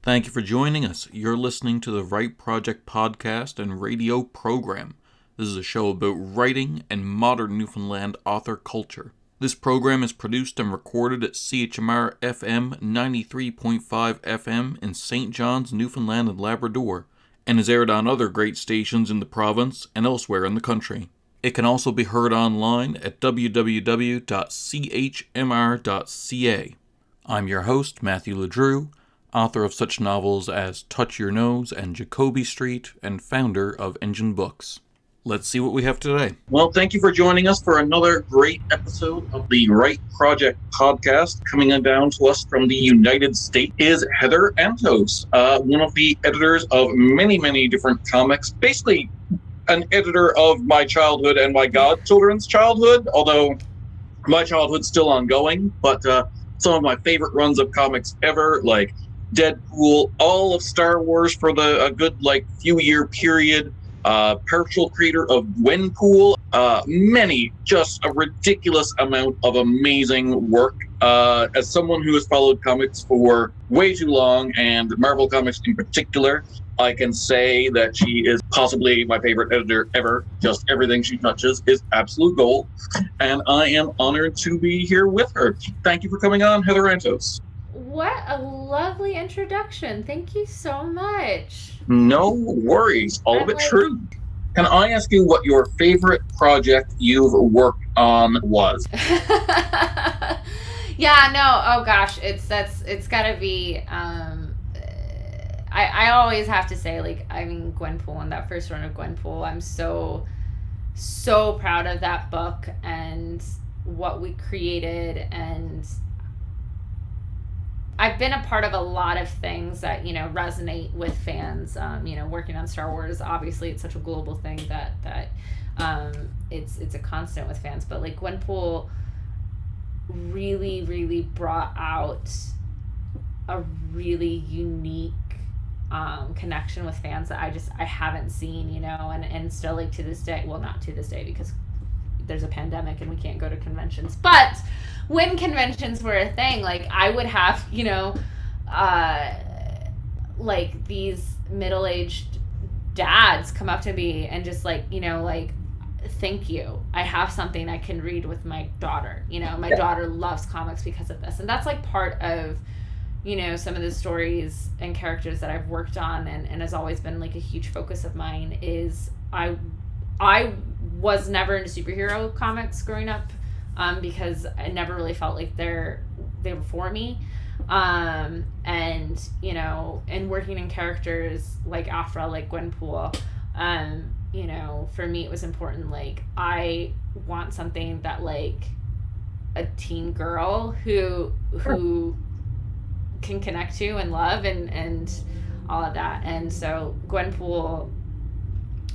Thank you for joining us. You're listening to the Write Project podcast and radio program. This is a show about writing and modern Newfoundland author culture. This program is produced and recorded at CHMR FM 93.5 FM in St. John's, Newfoundland and Labrador, and is aired on other great stations in the province and elsewhere in the country. It can also be heard online at www.chmr.ca. I'm your host, Matthew LeDrew, author of such novels as Touch Your Nose and Jacoby Street, and founder of Engine Books. Let's see what we have today. Well, thank you for joining us for another great episode of the Write Project podcast. Coming down to us from the United States is Heather Antos, one of the editors of many different comics. Basically, an editor of my childhood and my godchildren's childhood, although my childhood's still ongoing. But some of my favorite runs of comics ever, like Deadpool, all of Star Wars for a good few year period. Partial creator of Gwenpool, just a ridiculous amount of amazing work. As someone who has followed comics for way too long, and Marvel Comics in particular, I can say that she is possibly my favorite editor ever. Just everything she touches is absolute gold, and I am honored to be here with her. Thank you for coming on, Heather Antos. What a lovely introduction. Thank you so much. No worries. All of it true. Can I ask you what your favorite project you've worked on was? Yeah, no. Oh gosh, it's gotta be. I always have to say, Gwenpool, and that first run of Gwenpool, I'm so proud of that book and what we created. And I've been a part of a lot of things that, resonate with fans. Working on Star Wars, obviously it's such a global thing that it's a constant with fans. But Gwenpool really brought out a really unique connection with fans that I haven't seen, and still to this day, well, not to this day because there's a pandemic and we can't go to conventions, but when conventions were a thing, I would have, these middle-aged dads come up to me and just thank you. I have something I can read with my daughter. My daughter loves comics because of this. And that's part of, some of the stories and characters that I've worked on and has always been a huge focus of mine is I was never into superhero comics growing up. Because I never really felt like they were for me. And working in characters like Aphra, like Gwenpool, for me it was important, I want something that a teen girl who can connect to and love and all of that. And so Gwenpool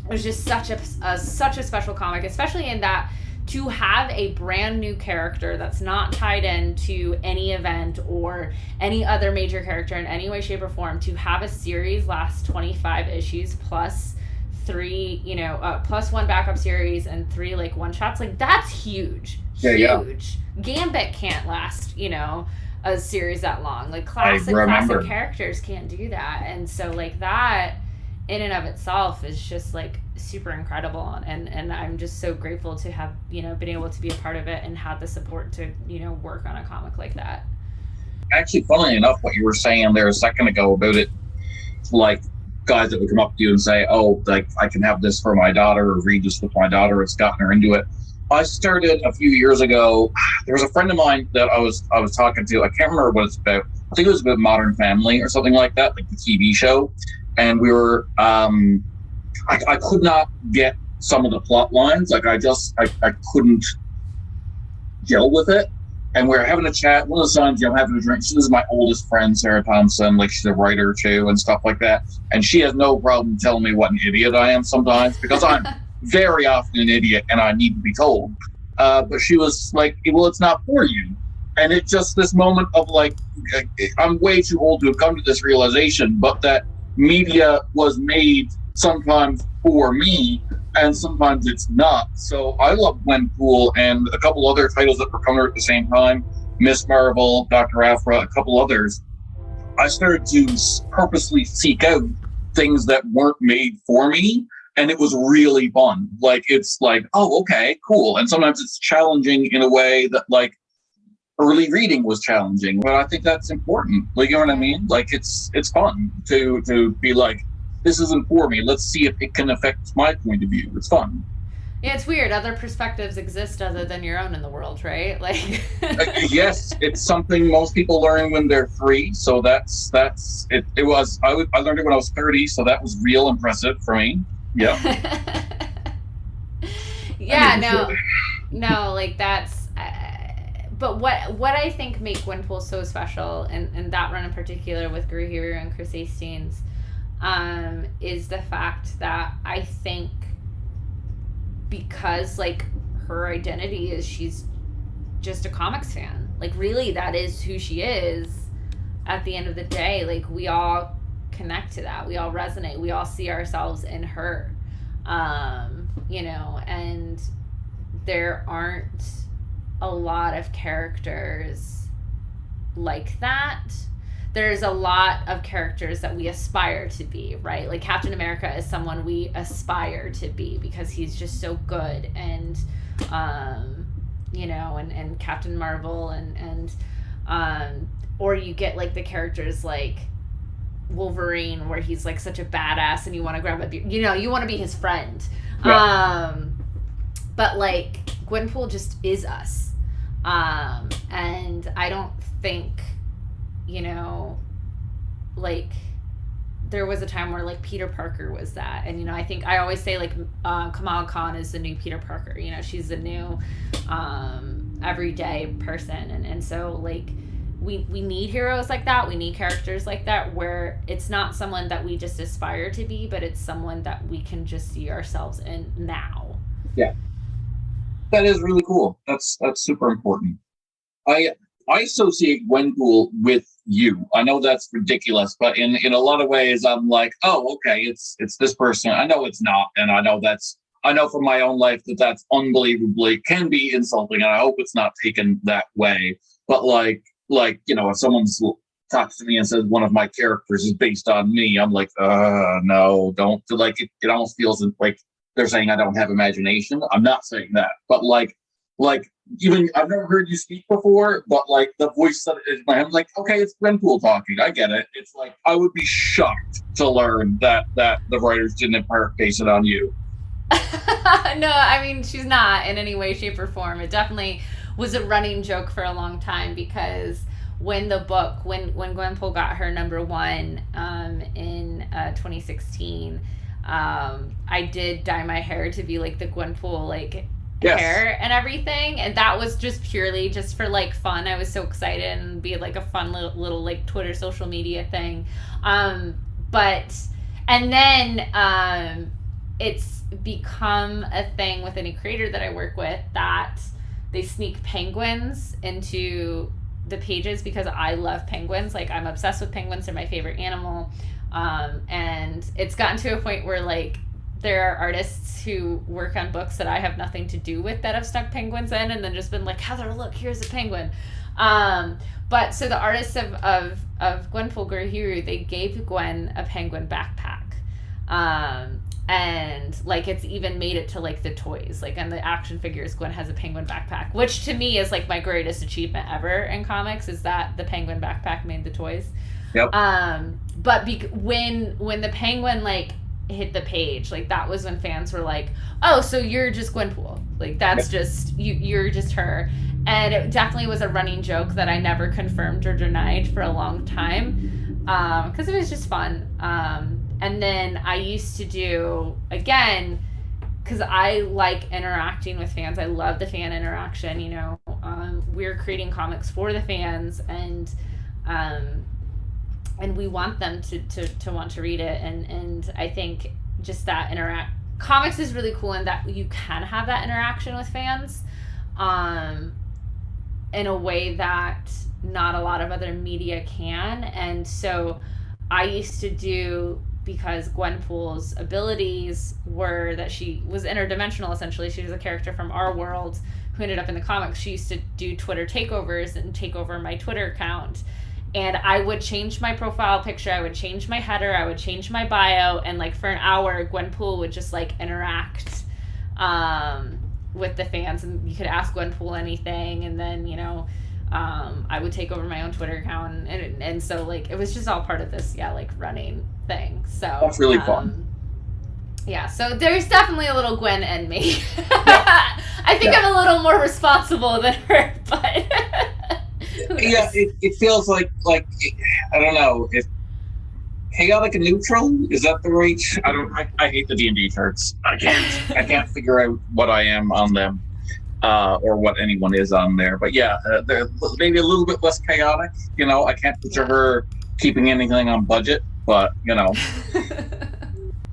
was just such a special comic, especially in that to have a brand new character that's not tied into any event or any other major character in any way, shape, or form, to have a series last 25 issues plus three, plus one backup series and three one-shots, that's huge. Yeah. Gambit can't last, a series that long. Classic characters can't do that. And so that in and of itself is just super incredible, and I'm just so grateful to have been able to be a part of it and have the support to work on a comic like that. Actually, funnily enough, what you were saying there a second ago about it, guys that would come up to you and say, oh, I can have this for my daughter or read this with my daughter, it's gotten her into it. I started a few years ago. There was a friend of mine that I was talking to. I can't remember what it's about. I think it was about Modern Family or something like that, the TV show. And we were, I could not get some of the plot lines. I couldn't gel with it. And we were having a chat. One of the times, I'm having a drink. This is my oldest friend, Sarah Thompson. She's a writer too and stuff like that. And she has no problem telling me what an idiot I am sometimes, because I'm very often an idiot and I need to be told. But she was like, well, it's not for you. And it's just this moment of I'm way too old to have come to this realization, but that media was made sometimes for me and sometimes it's not. So I love Gwenpool and a couple other titles that were coming out at the same time, Miss Marvel, Dr. Aphra, a couple others. I started to purposely seek out things that weren't made for me. And it was really fun. Like, it's like, oh, okay, cool. And sometimes it's challenging in a way that, like, early reading was challenging, but I think that's important. Like, you know what I mean? Like, it's fun to be like, this isn't for me. Let's see if it can affect my point of view. It's fun. Yeah, it's weird. Other perspectives exist other than your own in the world, right? Like, Yes, it's something most people learn when they're 3. So that's it. It was I learned it when I was 30, so that was real impressive for me. Yeah. Yeah. No. Like that's. But what I think make Gwenpool so special, and that run in particular with Guru Heather and Chris Hastings, is the fact that I think, because like her identity is she's just a comics fan, like really that is who she is at the end of the day. Like, we all connect to that, we all resonate, we all see ourselves in her, and there aren't a lot of characters like that. There's a lot of characters that we aspire to be, right? Like Captain America is someone we aspire to be because he's just so good, and and Captain Marvel, and or you get like the characters like Wolverine, where he's like such a badass and you want to grab a beer, you want to be his friend. Yeah. But like Gwenpool just is us, and I don't think, like there was a time where like Peter Parker was that, and I think I always say like Kamala Khan is the new Peter Parker. She's the new everyday person, and so like we need heroes like that. We need characters like that where it's not someone that we just aspire to be, but it's someone that we can just see ourselves in now. Yeah, that is really cool. That's super important. I associate Gwenpool with you. I know that's ridiculous, but in a lot of ways, I'm like, oh, okay, it's this person. I know it's not, and I know from my own life that that's unbelievably can be insulting, and I hope it's not taken that way. But like if someone's talks to me and says one of my characters is based on me, I'm like, no, don't. Like it almost feels like they're saying I don't have imagination. I'm not saying that, but like even I've never heard you speak before, but like the voice that is in my head, I'm like, okay, it's Gwenpool talking. I get it. It's like I would be shocked to learn that the writers didn't base it on you. No, I mean, she's not in any way, shape, or form. It definitely was a running joke for a long time, because when Gwenpool got her #1 in 2016, I did dye my hair to be like the Gwenpool like hair and everything, and that was just purely just for like fun. I was so excited, and be like a fun little like Twitter social media thing, but then it's become a thing with any creator that I work with that they sneak penguins into the pages, because I love penguins. Like, I'm obsessed with penguins. They're my favorite animal, and it's gotten to a point where like there are artists who work on books that I have nothing to do with that have stuck penguins in, and then just been like, Heather, look, here's a penguin. But so the artists of Gwenpool Guru Heather, they gave Gwen a penguin backpack. And like it's even made it to like the toys, like on the action figures, Gwen has a penguin backpack, which to me is like my greatest achievement ever in comics, is that the penguin backpack made the toys. Yep. But when the penguin like hit the page, like that was when fans were like, oh, so you're just Gwenpool, like that's just you're just her. And it definitely was a running joke that I never confirmed or denied for a long time, because it was just fun. And then I used to do, again, because I like interacting with fans. I love the fan interaction, we're creating comics for the fans, and we want them to want to read it. And I think just that comics is really cool in that you can have that interaction with fans in a way that not a lot of other media can. And so I used to do, because Gwenpool's abilities were that she was interdimensional, essentially. She was a character from our world who ended up in the comics. She used to do Twitter takeovers and take over my Twitter account. and I would change my profile picture, I would change my header, I would change my bio, and like for an hour, Gwenpool would just like interact with the fans, and you could ask Gwenpool anything, and then I would take over my own Twitter account, and so like it was just all part of this like running thing. So that's really fun. Yeah, so there's definitely a little Gwen and me. Yeah. I think I'm a little more responsible than her, but yeah, it feels like I don't know if chaotic and neutral, is that the right? I hate the D&D shirts. I can't figure out what I am on them, or what anyone is on there. But yeah, they're maybe a little bit less chaotic. I can't picture her keeping anything on budget, but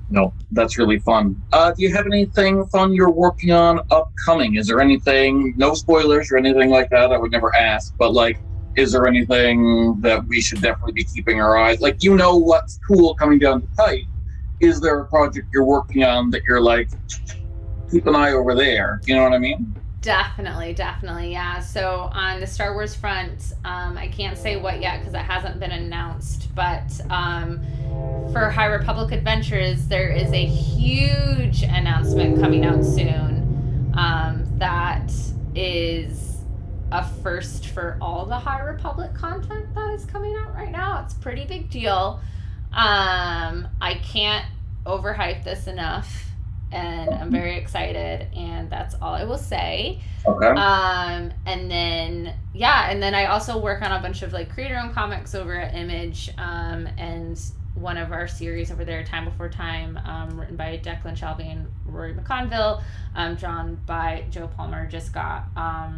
no, that's really fun. Do you have anything fun you're working on upcoming? Is there anything, no spoilers or anything like that? I would never ask, but like, is there anything that we should definitely be keeping our eyes? Like, what's cool coming down the pipe. Is there a project you're working on that you're like, keep an eye over there? You know what I mean? Definitely, yeah. So on the Star Wars front, I can't say what yet because it hasn't been announced, but for High Republic Adventures, there is a huge announcement coming out soon that is a first for all the High Republic content that is coming out right now. It's a pretty big deal. I can't overhype this enough, and I'm very excited, and that's all I will say. Okay. And then I also work on a bunch of like creator-owned comics over at Image, and one of our series over there, Time Before Time, written by Declan Shelby and Rory McConville, drawn by Joe Palmer, just got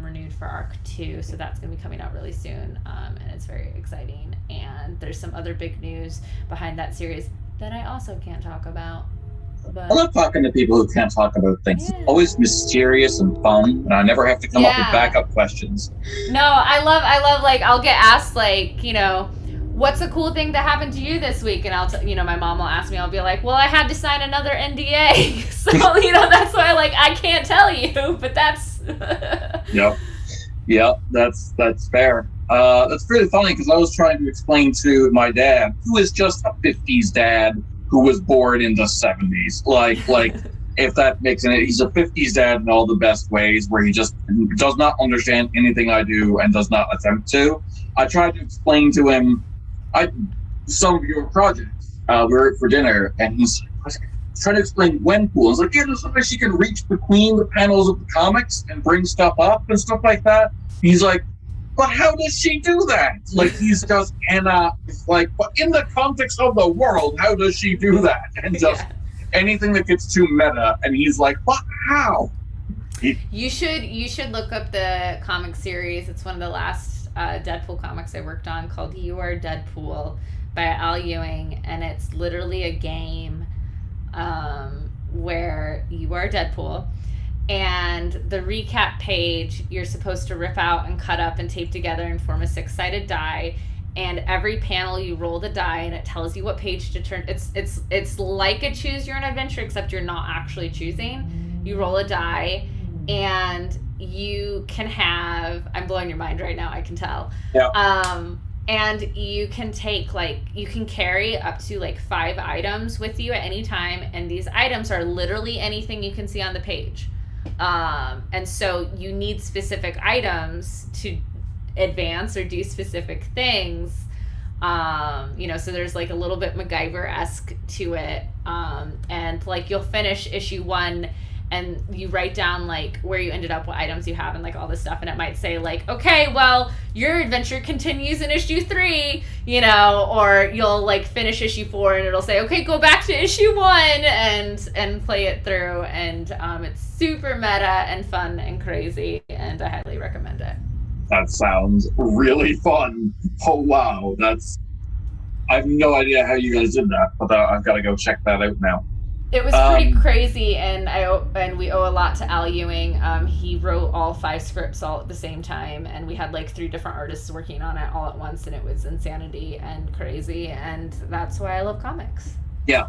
renewed for Arc 2, so that's going to be coming out really soon, and it's very exciting. And there's some other big news behind that series that I also can't talk about. But I love talking to people who can't talk about things. Yeah. It's always mysterious and fun, and I never have to come up with backup questions. No, I love like, I'll get asked like, what's a cool thing that happened to you this week? And I'll my mom will ask me, I'll be like, well, I had to sign another NDA. So, that's why I can't tell you, but that's... Yep, that's fair. That's really funny because I was trying to explain to my dad, who is just a 50s dad who was born in the 70s. Like if that makes it, he's a 50s dad in all the best ways, where he just does not understand anything I do and does not attempt to. I tried to explain to him some of your projects. We were for dinner, and he's trying to explain Gwenpool. I was like, there's something she can reach between the panels of the comics and bring stuff up and stuff like that. He's like, but how does she do that? Like, he's just but in the context of the world, how does she do that? And just anything that gets too meta, and he's like, but how? You should look up the comic series. It's one of the last Deadpool comics I worked on, called Are Deadpool by Al Ewing, and it's literally a game where you are Deadpool, and the recap page you're supposed to rip out and cut up and tape together and form a 6-sided die, and every panel you roll the die and it tells you what page to turn. It's like a choose your own adventure, except you're not actually choosing. You roll a die, and you can have, I'm blowing your mind right now, I can tell. Yeah. And you can take you can carry up to 5 items with you at any time, and these items are literally anything you can see on the page. And so you need specific items to advance or do specific things. So there's a little bit MacGyver-esque to it. And you'll finish issue 1 and you write down where you ended up, what items you have, and all this stuff, and it might say okay, well, your adventure continues in issue 3, or you'll finish issue 4 and it'll say, okay, go back to issue 1 and play it through, and it's super meta and fun and crazy, and I highly recommend it. That sounds really fun. Oh wow, I have no idea how you guys did that, but I've got to go check that out now. It was pretty crazy, and we owe a lot to Al Ewing. He wrote all 5 scripts all at the same time, and we had 3 different artists working on it all at once, and it was insanity and crazy, and that's why I love comics. Yeah,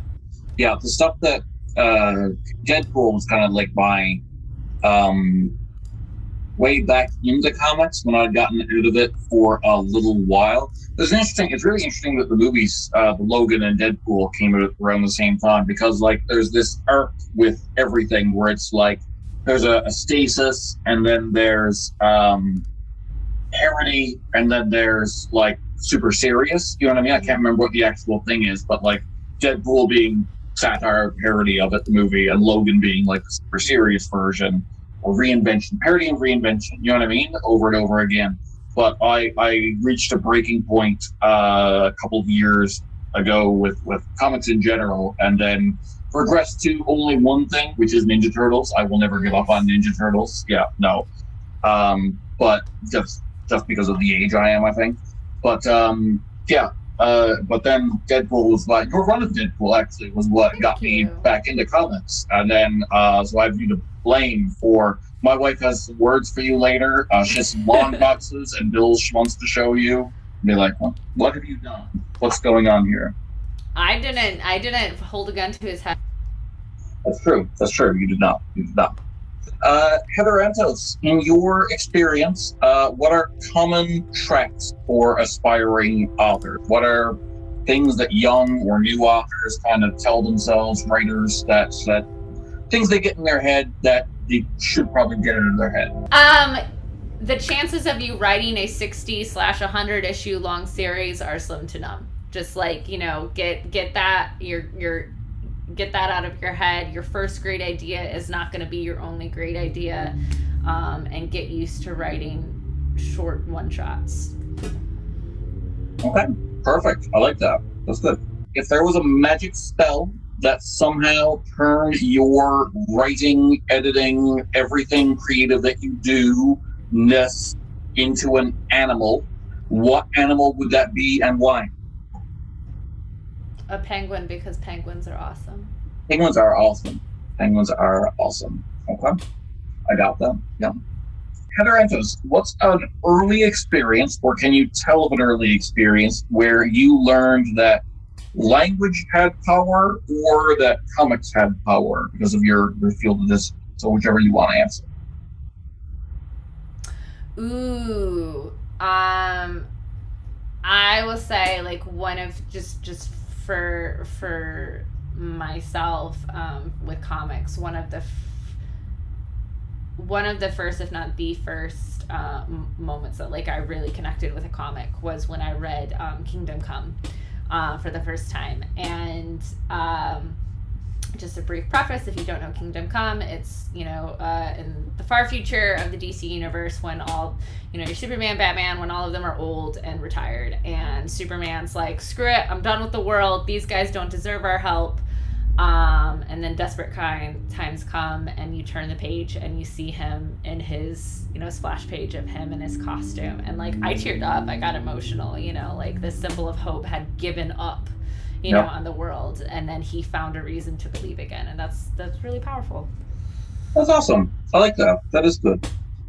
the stuff that Deadpool was kind of my way back into comics when I'd gotten out of it for a little while. It's really interesting that the movies, the Logan and Deadpool came out around the same time, because like there's this arc with everything where it's like there's a stasis, and then there's parody, and then there's like super serious. You know what I mean? I can't remember what the actual thing is, but like Deadpool being satire parody of it, the movie, and Logan being like the super serious version, or reinvention, parody and reinvention. You know what I mean? Over and over again. But I reached a breaking point a couple of years ago with comics in general, and then progressed to only one thing, which is Ninja Turtles. I will never give up on Ninja Turtles. Yeah, no. But just because of the age I am, I think. But yeah. But then Deadpool was like, your run of Deadpool actually was what got me back into comics. And then, so I have you to blame for, my wife has some words for you later. She has some long boxes and bills she wants to show you. Be like, what have you done? What's going on here? I didn't hold a gun to his head. That's true. You did not. Heather Antos, in your experience, what are common traits for aspiring authors? What are things that young or new authors kind of tell themselves, writers, that things they get in their head that they should probably get out of their head? The chances of you writing a 60/100 issue long series are slim to none. Just like, get that get that out of your head. Your first great idea is not going to be your only great idea, and get used to writing short one-shots. Okay, perfect. I like that. That's good. If there was a magic spell that somehow turned your writing, editing, everything creative that you do into an animal, what animal would that be and why? A penguin, because penguins are awesome. Penguins are awesome. Okay. I got them. Yeah. Heather Antos, what's an early experience, or can you tell of an early experience where you learned that language had power or that comics had power because of your field of this? So whichever you want to answer. Ooh. I will say, like, one of just for myself, with comics, one of the first, if not the first, moments that like I really connected with a comic was when I read Kingdom Come for the first time. And just a brief preface, if you don't know Kingdom Come, it's in the far future of the DC universe, when all your Superman, Batman, when all of them are old and retired, and Superman's like, screw it, I'm done with the world, these guys don't deserve our help. And then desperate times come, and you turn the page and you see him in his splash page of him in his costume, and like I teared up, I got emotional, like this symbol of hope had given up on the world, and then he found a reason to believe again, and that's really powerful. That's awesome. I like that. That is good.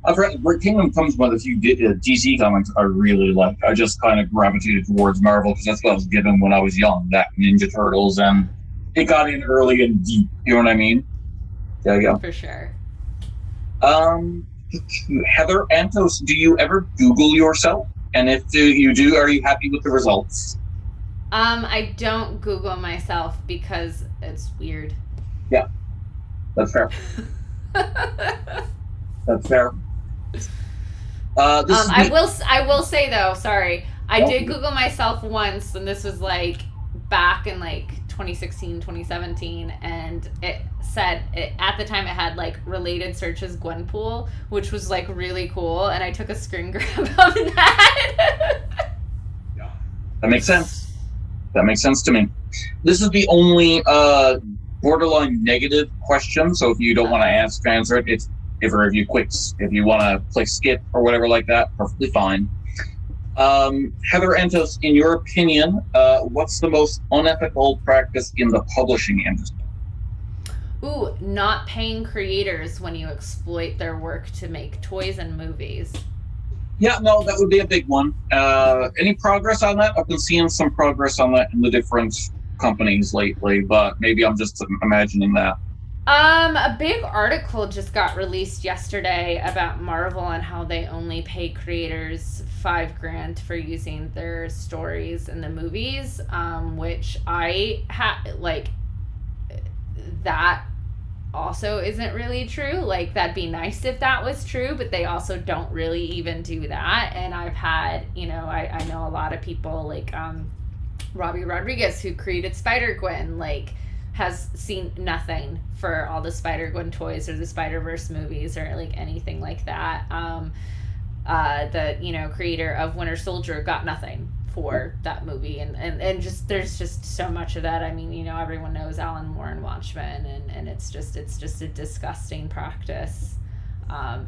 I've read Kingdom Come's one of the few DC comics I really like. I just kind of gravitated towards Marvel because that's what I was given when I was young, that Ninja Turtles, and it got in early and deep. You know what I mean? Yeah. For sure. Heather Antos, do you ever Google yourself? And if you do, are you happy with the results? I don't Google myself because it's weird. Yeah, that's fair. That's fair. I will say though, sorry, I did Google myself once, and this was like back in like 2016, 2017, and it said at the time it had like related searches Gwenpool, which was like really cool, and I took a screen grab of that. Yeah, that makes sense. That makes sense to me. This is the only borderline negative question, so if you don't want to answer it, it's if you quits. If you want to play skip or whatever like that, perfectly fine. Heather Antos, in your opinion, what's the most unethical practice in the publishing industry? Ooh, not paying creators when you exploit their work to make toys and movies. Yeah, no, that would be a big one. Any progress on that? I've been seeing some progress on that in the different companies lately, but maybe I'm just imagining that. A big article just got released yesterday about Marvel and how they only pay creators $5,000 for using their stories in the movies, which I like. That also isn't really true. Like, that'd be nice if that was true, but they also don't really even do that. And I've had, I know a lot of people like Robbie Rodriguez, who created Spider-Gwen, like, has seen nothing for all the Spider-Gwen toys or the Spider-Verse movies or like anything like that. The creator of Winter Soldier got nothing for that movie, and just there's just so much of that. I mean, everyone knows Alan Moore and Watchmen, and it's just a disgusting practice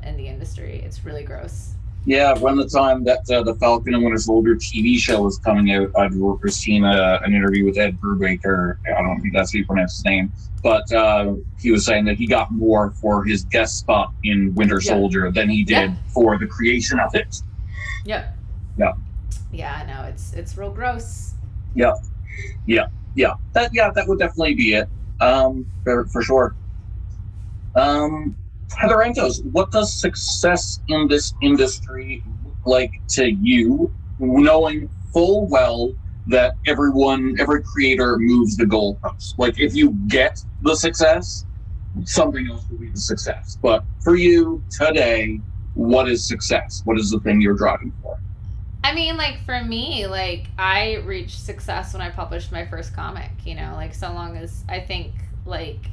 in the industry. It's really gross. Yeah, around the time that the Falcon and Winter Soldier TV show was coming out, I'd seen an interview with Ed Brubaker. I don't think that's how you pronounce his name, but he was saying that he got more for his guest spot in Winter Soldier than he did for the creation of it. Yep. Yeah. Yeah, I know, it's real gross. Yeah. That would definitely be it. For sure. Heather Antos, what does success in this industry look like to you, knowing full well that every creator moves the goalposts? Like, if you get the success, something else will be the success. But for you today, what is success? What is the thing you're driving for? I mean, like, for me, like, I reached success when I published my first comic, like, so long as I think, like,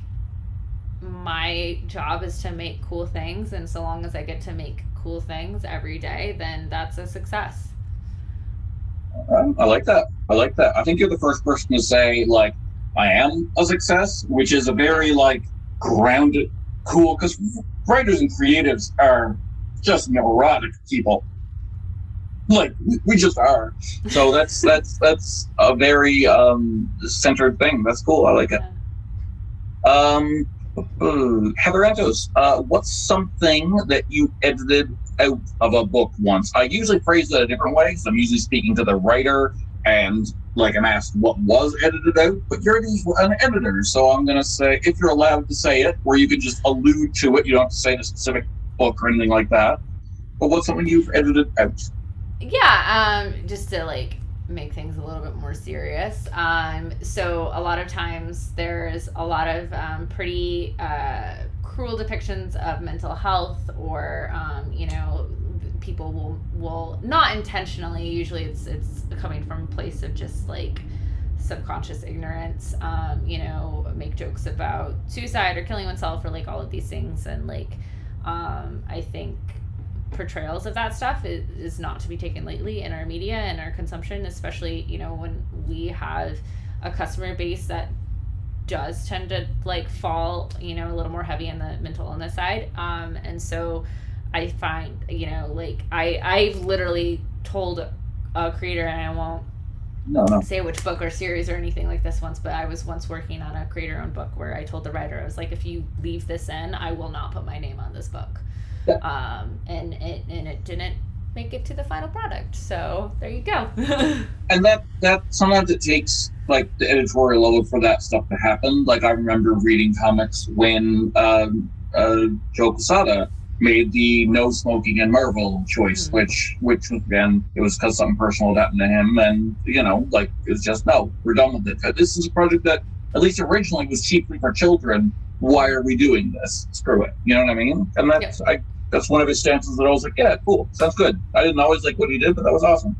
my job is to make cool things, and so long as I get to make cool things every day, then that's a success. I like that. I think you're the first person to say, like, I am a success, which is a very, like, grounded, cool, because writers and creatives are just neurotic people. Like, we just are. So that's a very centered thing. That's cool. I like it. Heather Antos, what's something that you edited out of a book once? I usually phrase it a different way, so I'm usually speaking to the writer and, like, I'm asked what was edited out, but you're an editor, so I'm going to say, if you're allowed to say it, or you could just allude to it, you don't have to say the specific book or anything like that, but what's something you've edited out? Yeah, just to, like, make things a little bit more serious. So a lot of times there's a lot of pretty cruel depictions of mental health, or people will not intentionally. Usually it's coming from a place of just, like, subconscious ignorance. Make jokes about suicide or killing oneself or, like, all of these things, and, like, I think portrayals of that stuff is not to be taken lightly in our media and our consumption, especially when we have a customer base that does tend to, like, fall a little more heavy on the mental illness side, and so I find like I've literally told a creator, and I won't say which book or series or anything like this once, but I was once working on a creator-owned book where I told the writer, I was like, if you leave this in, I will not put my name on this book. And it didn't make it to the final product, so there you go. And that sometimes it takes, like, the editorial level for that stuff to happen. Like, I remember reading comics when Joe Quesada made the no smoking in Marvel choice, which again, it was because something personal happened to him, and like, it's just, no, we're done with it. This is a project that at least originally was chiefly for children. Why are we doing this? Screw it. You know what I mean? And that's one of his stances that I was like, yeah, cool, sounds good. I didn't always like what he did, but that was awesome.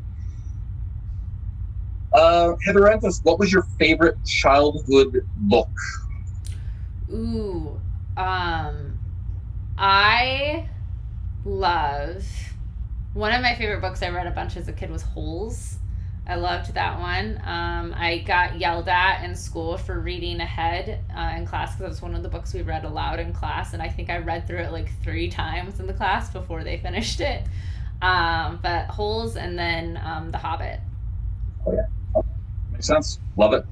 Heather Antos, what was your favorite childhood book? Ooh, I love, one of my favorite books I read a bunch as a kid was Holes. I loved that one. I got yelled at in school for reading ahead in class, because it was one of the books we read aloud in class, and I think I read through it like 3 times in the class before they finished it. But Holes, and then The Hobbit. Oh yeah, makes sense. Love it.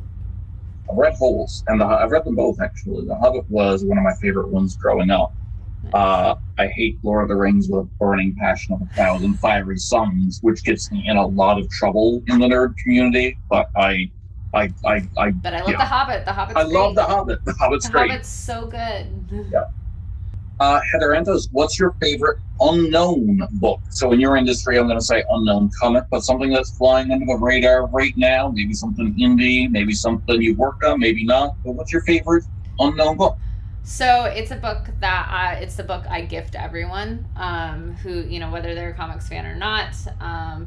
I've read Holes, and I've read them both, actually. The Hobbit was one of my favorite ones growing up. I hate Lord of the Rings with a burning passion of 1,000 fiery suns, which gets me in a lot of trouble in the nerd community, but I But I love The Hobbit. The Hobbit's great. Love The Hobbit. The Hobbit's great. The Hobbit's so good. Yeah. Heather Antos, what's your favorite unknown book? So in your industry, I'm going to say unknown comic, but something that's flying under the radar right now, maybe something indie, maybe something you've worked on, maybe not. But what's your favorite unknown book? So it's a book that it's the book I gift everyone who, whether they're a comics fan or not.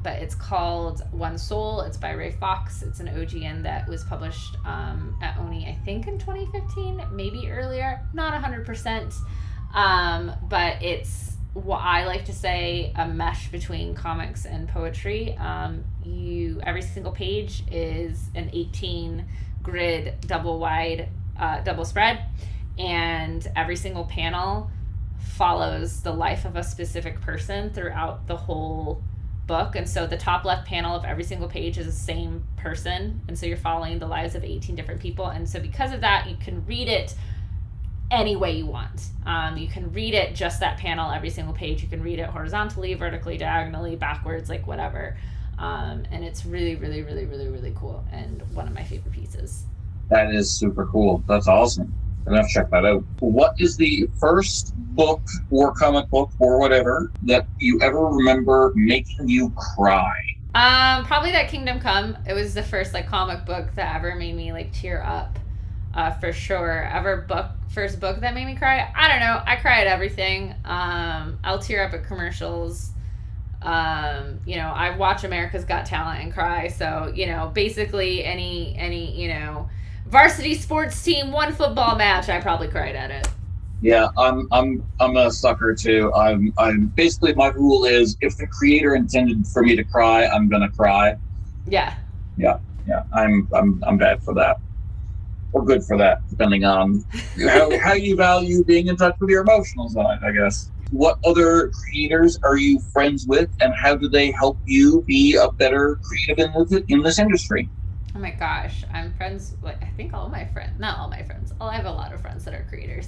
But it's called One Soul. It's by Ray Fox. It's an OGN that was published at Oni, I think, in 2015, maybe earlier. Not 100%. But it's what I like to say a mesh between comics and poetry. Every single page is an 18 grid double wide double spread. And every single panel follows the life of a specific person throughout the whole book. And so the top left panel of every single page is the same person. And so you're following the lives of 18 different people. And so because of that, you can read it any way you want. You can read it just that panel, every single page. You can read it horizontally, vertically, diagonally, backwards, like whatever. And it's really, really, really, really, really cool. And one of my favorite pieces. That is super cool. That's awesome. I'm gonna have to check that out. What is the first book or comic book or whatever that you ever remember making you cry? Probably that Kingdom Come. It was the first comic book that ever made me tear up, for sure. First book that made me cry. I don't know. I cry at everything. I'll tear up at commercials. I watch America's Got Talent and cry. So basically any varsity sports team, one football match, I probably cried at it. Yeah, I'm a sucker too. I'm basically, my rule is if the creator intended for me to cry, I'm gonna cry. Yeah. I'm bad for that, or good for that, depending on how you value being in touch with your emotional side, I guess. What other creators are you friends with, and how do they help you be a better creative in this industry? Oh my gosh, I'm friends with, I think all my friends, not all my friends. I have a lot of friends that are creators.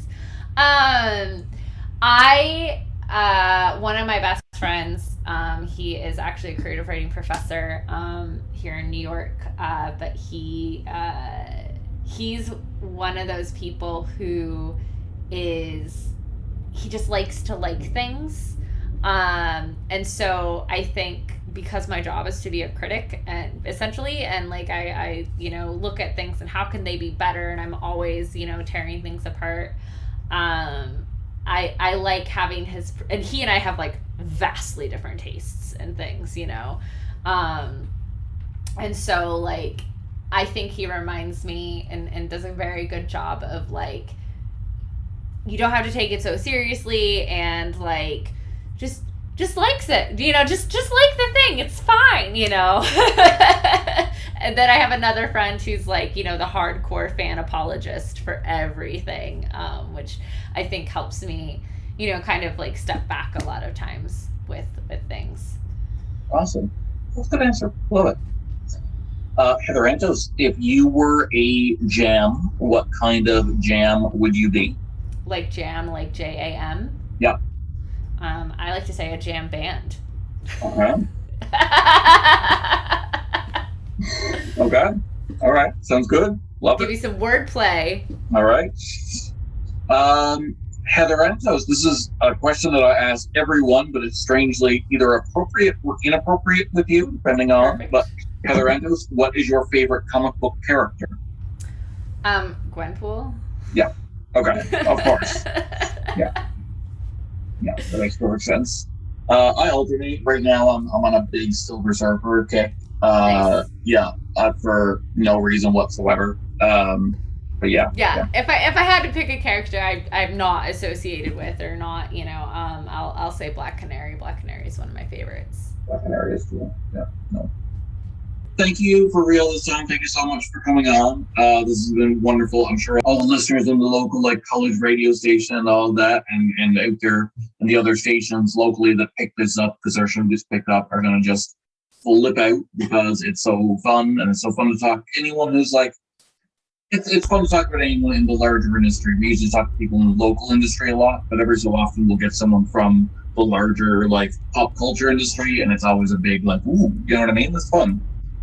One of my best friends, he is actually a creative writing professor here in New York, but he's one of those people who he just likes to like things. And so I think because my job is to be a critic and essentially, and I look at things and how can they be better, and I'm always, tearing things apart. I like having and he and I have vastly different tastes and things, and so I think he reminds me and does a very good job of you don't have to take it so seriously, and just likes it, just like the thing, it's fine, And then I have another friend who's the hardcore fan apologist for everything, which I think helps me, kind of step back a lot of times with things. Awesome. That's a good answer. Love it. Heather Antos, if you were a jam, what kind of jam would you be? Jam, JAM? Yeah. I like to say a jam band. Okay. Okay. All right. Sounds good. Love it. Give you some wordplay. All right. Heather Antos, this is a question that I ask everyone, but it's strangely either appropriate or inappropriate with you, depending on. Perfect. But Heather Antos, what is your favorite comic book character? Gwenpool. Yeah. Okay. Of course. Yeah. Yeah, that makes perfect sense. I alternate. Right now, I'm on a big Silver Surfer kick. Nice. Yeah, for no reason whatsoever. But yeah. If I had to pick a character I'm not associated with, or not, I'll say Black Canary. Black Canary is one of my favorites. Black Canary is cool. Yeah. No. Thank you for real this time. Thank you so much for coming on. This has been wonderful. I'm sure all the listeners in the local college radio station and all that, and out there and the other stations locally that pick this up, because our show gets picked up, are going to just flip out because it's so fun, and it's so fun to talk to anyone who's it's fun to talk about anyone in the larger industry. We usually talk to people in the local industry a lot, but every so often we'll get someone from the larger pop culture industry, and it's always a big ooh, you know what I mean? It's fun.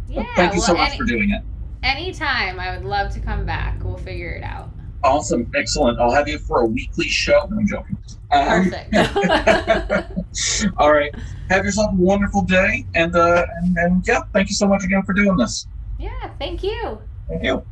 Yeah, Thank you so much for doing it. Anytime. I would love to come back. We'll figure it out. Awesome. Excellent. I'll have you for a weekly show. I'm joking. Perfect. All right. Have yourself a wonderful day. And yeah, thank you so much again for doing this. Yeah, thank you. Thank you.